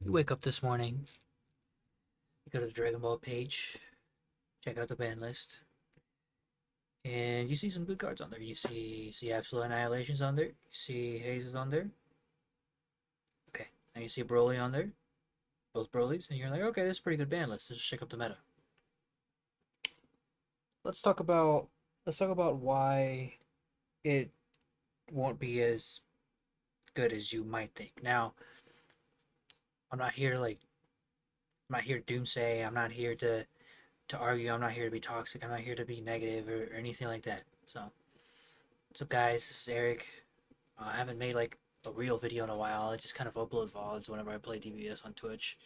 You wake up this morning, you go to the Dragon Ball page, check out the ban list, and you see some good cards on there. You see Absolute Annihilation's on there, you see Haze is on there. Okay, and you see Broly on there, both Brolys, and you're like, okay, this is a pretty good ban list. Let's just shake up the meta. Let's talk about let's talk about why it won't be as good as you might think. Now, I'm not here like I'm not here to doomsay. I'm not here to argue. I'm not here to be toxic. I'm not here to be negative or anything like that. So, what's up, guys? This is Eric. I haven't made like a real video in a while. I just kind of upload VODs whenever I play DBS on Twitch.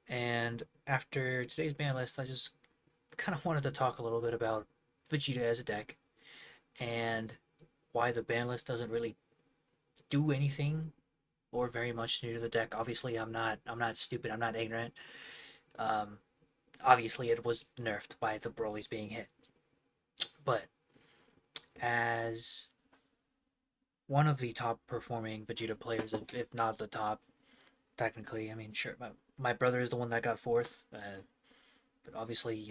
And after today's ban list, I just kind of wanted to talk a little bit about Vegeta as a deck and why the ban list doesn't really do anything or very much new to the deck. Obviously, I'm not stupid. I'm not ignorant. Um, Obviously, it was nerfed by the Broly's being hit, but as one of the top performing Vegeta players, if not the top, technically. I mean, sure, my brother is the one that got fourth, but obviously,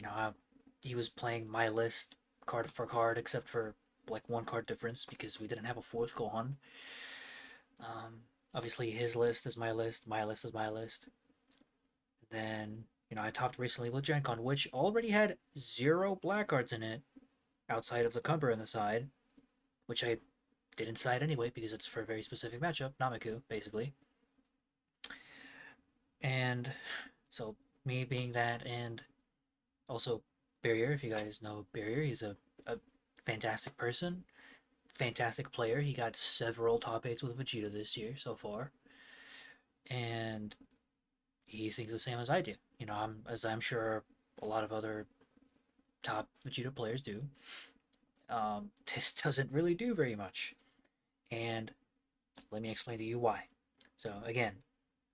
he was playing my list card for card, except for like one card difference because we didn't have a fourth Gohan. Obviously, his list is my list is my list. Then, I topped recently with Gen Con, which already had zero black cards in it outside of the Cumber in the side, which I did inside anyway because it's for a very specific matchup, Namiku, basically. And so, me being that, and also Barrier, if you guys know Barrier, he's a fantastic person, fantastic player. He got several top eights with Vegeta this year so far, and he thinks the same as I do. As I'm sure a lot of other top Vegeta players do. This doesn't really do very much, and let me explain to you why. So again,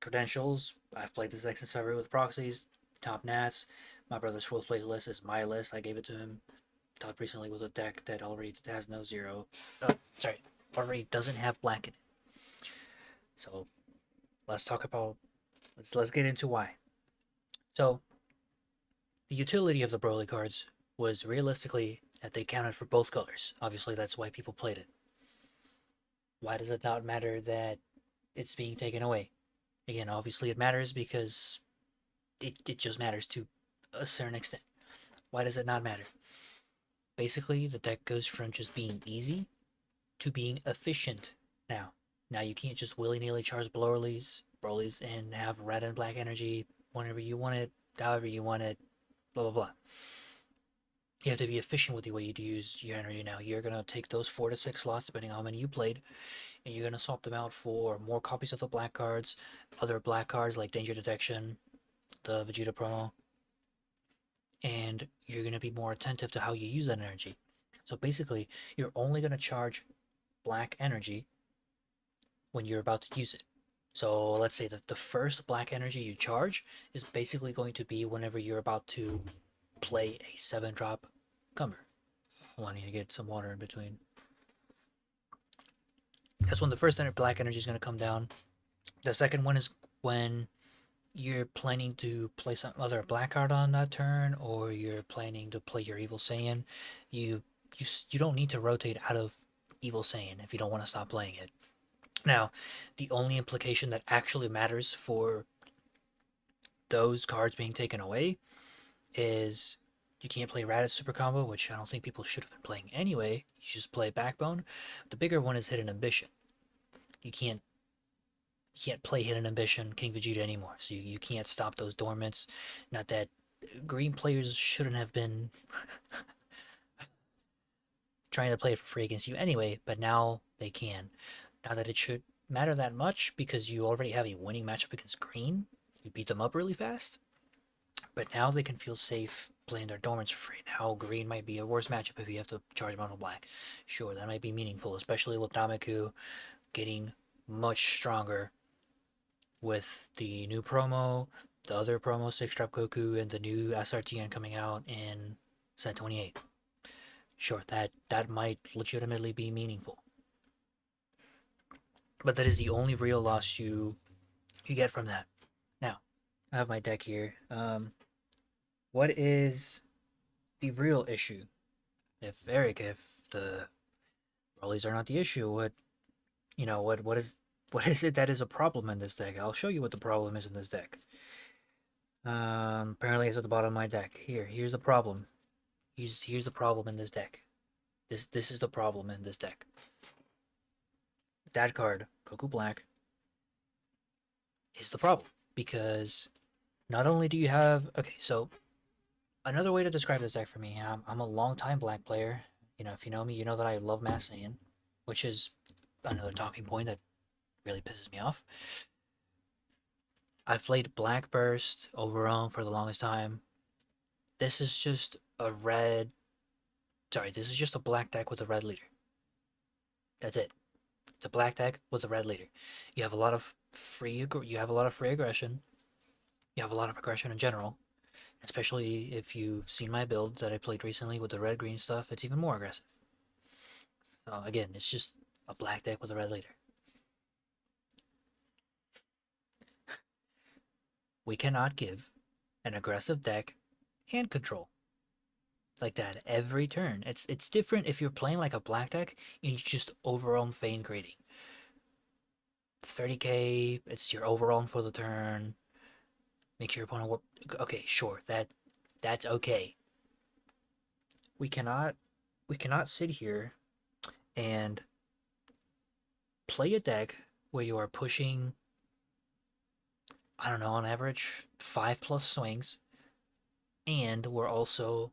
credentials. I've played this deck since February with proxies, top nats. My brother's fourth place list is my list. I gave it to him. Talked recently with a deck that already has no zero. Sorry, already doesn't have black in it. So let's talk about let's get into why. So the utility of the Broly cards was realistically that they counted for both colors. Obviously, that's why people played it. Why does it not matter that it's being taken away? Again, obviously it matters because it just matters to a certain extent. Why does it not matter? Basically, the deck goes from just being easy to being efficient now. Now you can't just willy-nilly charge Broly's, and have red and black energy whenever you want it, however you want it, blah blah blah. You have to be efficient with the way you use your energy now. You're gonna take those 4 to 6 slots, depending on how many you played, and you're gonna swap them out for more copies of the black cards, other black cards like Danger Detection, the Vegeta promo, and you're gonna be more attentive to how you use that energy. So basically, you're only gonna charge black energy when you're about to use it. So let's say that the first black energy you charge is basically going to be whenever you're about to play a 7 drop Cumber. Hold on, I need to get some water in between. That's when the first black energy is going to come down. The second one is when you're planning to play some other black card on that turn, or you're planning to play your Evil Saiyan. You don't need to rotate out of Evil Saiyan if you don't want to stop playing it. Now, the only implication that actually matters for those cards being taken away is you can't play Raditz Super Combo, which I don't think people should have been playing anyway. You just play Backbone. The bigger one is Hidden Ambition. You can't play Hidden Ambition King Vegeta anymore, so you can't stop those dormants. Not that green players shouldn't have been trying to play it for free against you anyway, but now they can. Not that it should matter that much because you already have a winning matchup against green. You beat them up really fast. But now they can feel safe playing their dormants for free. Now green might be a worse matchup if you have to charge mono black. Sure, that might be meaningful, especially with Namiku getting much stronger with the new promo, the other promo, 6 Drop Goku, and the new SRTN coming out in Set 28. Sure, that might legitimately be meaningful. But that is the only real loss you get from that. I have my deck here. What is the real issue? If Eric, if the rollies are not the issue, what is it that is a problem in this deck? I'll show you what the problem is in this deck. Apparently it's at the bottom of my deck. Here's the problem. Here's the problem in this deck. This is the problem in this deck. That card, Goku Black, is the problem because not only do you have so another way to describe this deck for me, I'm a long time Black player. You know, if you know me, you know that I love Mass Saiyan, which is another talking point that really pisses me off. I've played Black Burst overall for the longest time. This is just a red. Sorry, this is just a black deck with a red leader. That's it. It's a black deck with a red leader. You have a lot of free. You have a lot of free aggression. You have a lot of aggression in general, especially if you've seen my build that I played recently with the red green stuff. It's even more aggressive. So again, it's just a black deck with a red leader. We cannot give an aggressive deck hand control like that every turn. It's different if you're playing like a black deck and you just overwhelm Fane grading. 30k, it's your overwhelm for the turn. Make your opponent work. Okay, sure, that's okay. We cannot we cannot sit here and play a deck where you are pushing, I don't know, on average 5+ swings, and we're also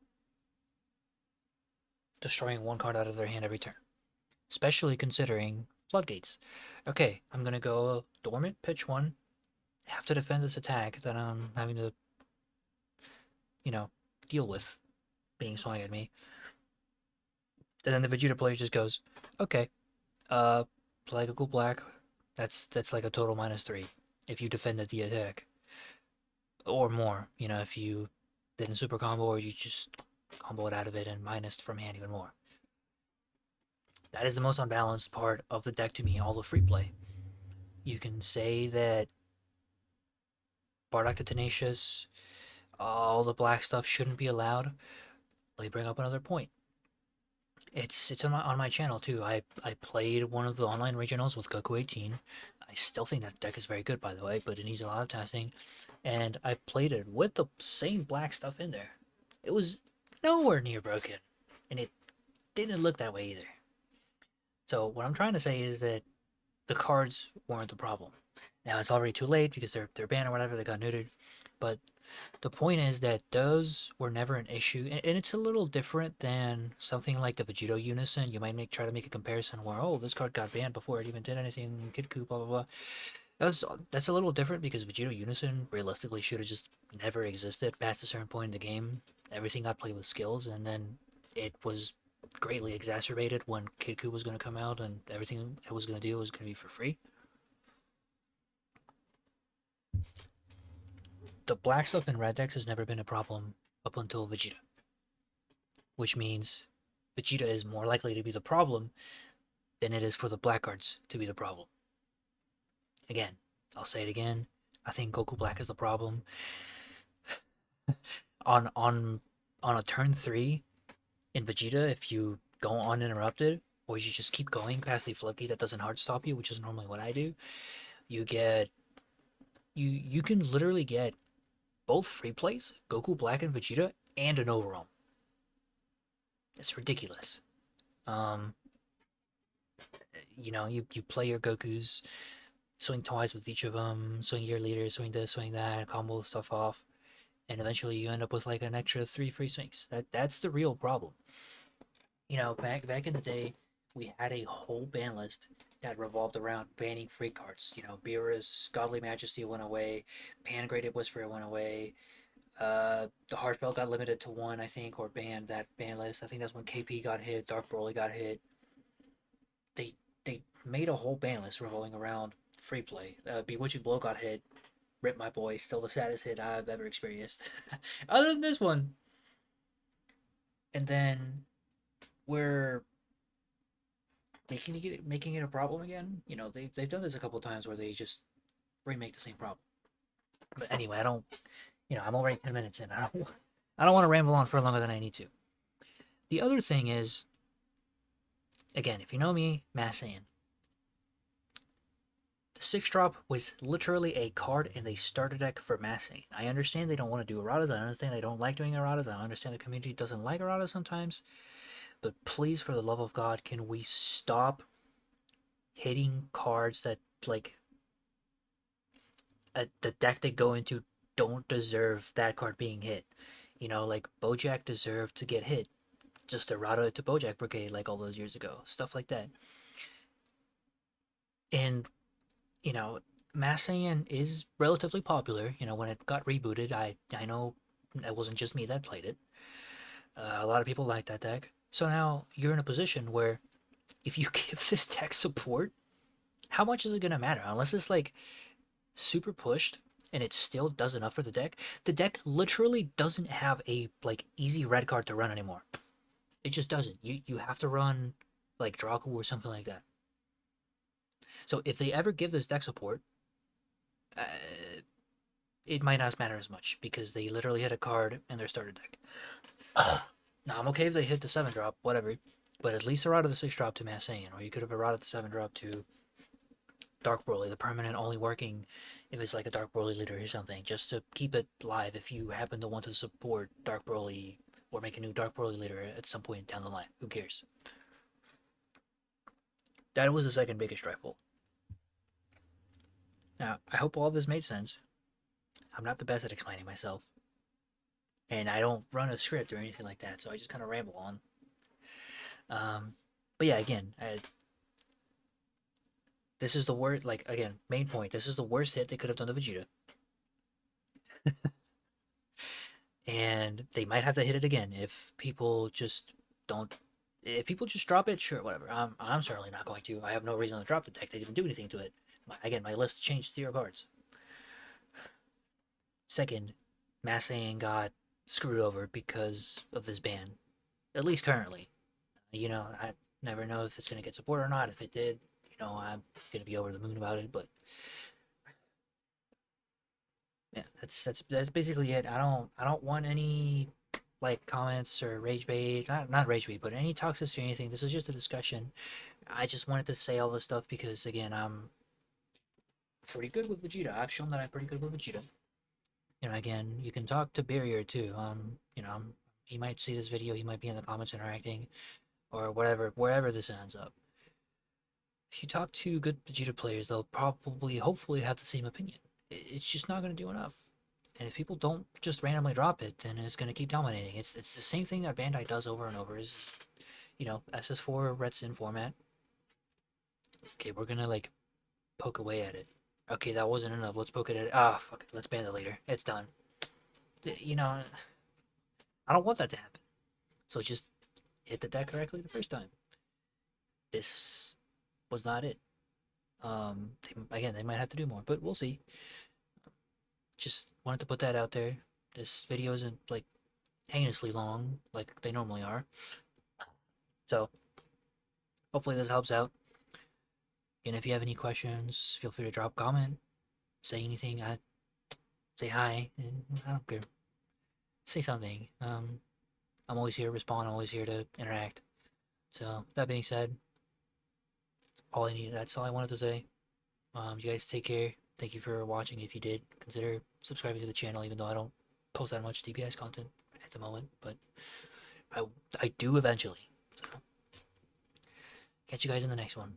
destroying one card out of their hand every turn. Especially considering floodgates. Okay, I'm gonna go dormant, pitch one, have to defend this attack that I'm having to, you know, deal with being swung at me. And then the Vegeta player just goes, okay, play Goku Black. That's like a total -3 if you defended the attack. Or more, if you didn't super combo or you just combo it out of it and minus from hand even more. That is the most unbalanced part of the deck to me, all the free play. You can say that Bardock the Tenacious, all the black stuff shouldn't be allowed. Let me bring up another point. It's on my channel too. I played one of the online regionals with Goku 18. I still think that deck is very good, by the way, but it needs a lot of testing. And I played it with the same black stuff in there. It was nowhere near broken, and it didn't look that way either. So what I'm trying to say is that the cards weren't the problem. Now it's already too late because they're banned or whatever. They got neutered, but the point is that those were never an issue, and it's a little different than something like the Vegeta Unison. You might try to make a comparison where, oh, this card got banned before it even did anything, Kid Coup, blah blah blah. That's a little different because Vegeta Unison realistically should have just never existed past a certain point in the game. Everything got played with skills, and then it was greatly exacerbated when Kid Coup was going to come out, and everything it was going to do was going to be for free. The black stuff in red decks has never been a problem up until Vegeta, which means Vegeta is more likely to be the problem than it is for the black cards to be the problem. Again, I'll say it again. I think Goku Black is the problem. On a turn 3 in Vegeta, if you go uninterrupted, or you just keep going past the floodgate that doesn't hard stop you, which is normally what I do, you get you can literally get both free plays, Goku Black and Vegeta, and an overall. It's ridiculous. Um, you play your Gokus, swing twice with each of them, swing your leader, swing this, swing that, combo stuff off, and eventually you end up with like an extra 3 free swings. That's the real problem. Back in the day, we had a whole ban list that revolved around banning free cards. Beerus Godly Majesty went away, Pangraded Whisperer went away. The Heartfelt got limited to one, I think, or banned that ban list. I think that's when KP got hit, Dark Broly got hit. They made a whole ban list revolving around free play. Bewitching Blow got hit. Rip my boy, still the saddest hit I've ever experienced, other than this one. And then we're making it a problem again. They've done this a couple times where they just remake the same problem. But anyway, I don't, I'm already 10 minutes in. I don't want to ramble on for longer than I need to. The other thing is, again, if you know me, Mass Saiyan, the 6 drop was literally a card in the starter deck for Mass Saiyan. I understand they don't want to do erratas. I understand they don't like doing erratas. I understand the community doesn't like erratas sometimes. But please, for the love of God, can we stop hitting cards that, like, the deck they go into don't deserve that card being hit? Like Bojack deserved to get hit. Just errata it to Bojack Brigade like all those years ago. Stuff like that. And, you know, Mass Saiyan is relatively popular. When it got rebooted, I know it wasn't just me that played it. A lot of people like that deck. So now you're in a position where if you give this deck support, how much is it gonna matter? Unless it's like super pushed and it still does enough for the deck. The deck literally doesn't have a like easy red card to run anymore. It just doesn't. You have to run like Draco or something like that. So if they ever give this deck support, uh, it might not matter as much because they literally hit a card in their starter deck. Now I'm okay if they hit the 7 drop, whatever, but at least errata the 6 drop to Mass Saiyan, or you could have errata the 7 drop to Dark Broly, the permanent only working if it's like a Dark Broly leader or something, just to keep it live if you happen to want to support Dark Broly or make a new Dark Broly leader at some point down the line. Who cares? That was the second biggest rifle. Now, I hope all of this made sense. I'm not the best at explaining myself, and I don't run a script or anything like that, so I just kind of ramble on. But yeah, again, this is the worst. Like again, main point. This is the worst hit they could have done to Vegeta, and they might have to hit it again if people just don't. If people just drop it, sure, whatever. I'm certainly not going to. I have no reason to drop the deck. They didn't do anything to it. Again, my list changed 0 cards. Second, Massey got screwed over because of this ban. At least currently. I never know if it's gonna get support or not. If it did, I'm gonna be over the moon about it. But yeah, that's basically it. I don't want any like comments or rage bait. Not rage bait, but any toxicity or anything. This is just a discussion. I just wanted to say all this stuff because again, I'm pretty good with Vegeta. I've shown that I'm pretty good with Vegeta. Again, you can talk to Barrier too. He might see this video. He might be in the comments interacting or whatever, wherever this ends up. If you talk to good Vegeta players, they'll probably, hopefully, have the same opinion. It's just not going to do enough. And if people don't just randomly drop it, then it's going to keep dominating. It's the same thing that Bandai does over and over. Is SS4 Red Sin format. Okay, we're gonna like poke away at it. Okay, that wasn't enough. Let's poke it at it. Ah, fuck it. Let's ban it later. It's done. I don't want that to happen. So just hit the deck correctly the first time. This was not it. Again, they might have to do more, but we'll see. Just wanted to put that out there. This video isn't like heinously long like they normally are. So hopefully this helps out. And if you have any questions, feel free to drop a comment, say anything. Say hi, and I don't care. Say something. I'm always here to respond. I'm always here to interact. So that being said, all I need. That's all I wanted to say. You guys take care. Thank you for watching. If you did, consider subscribing to the channel, even though I don't post that much DPS content at the moment, but I I do eventually. So catch you guys in the next one.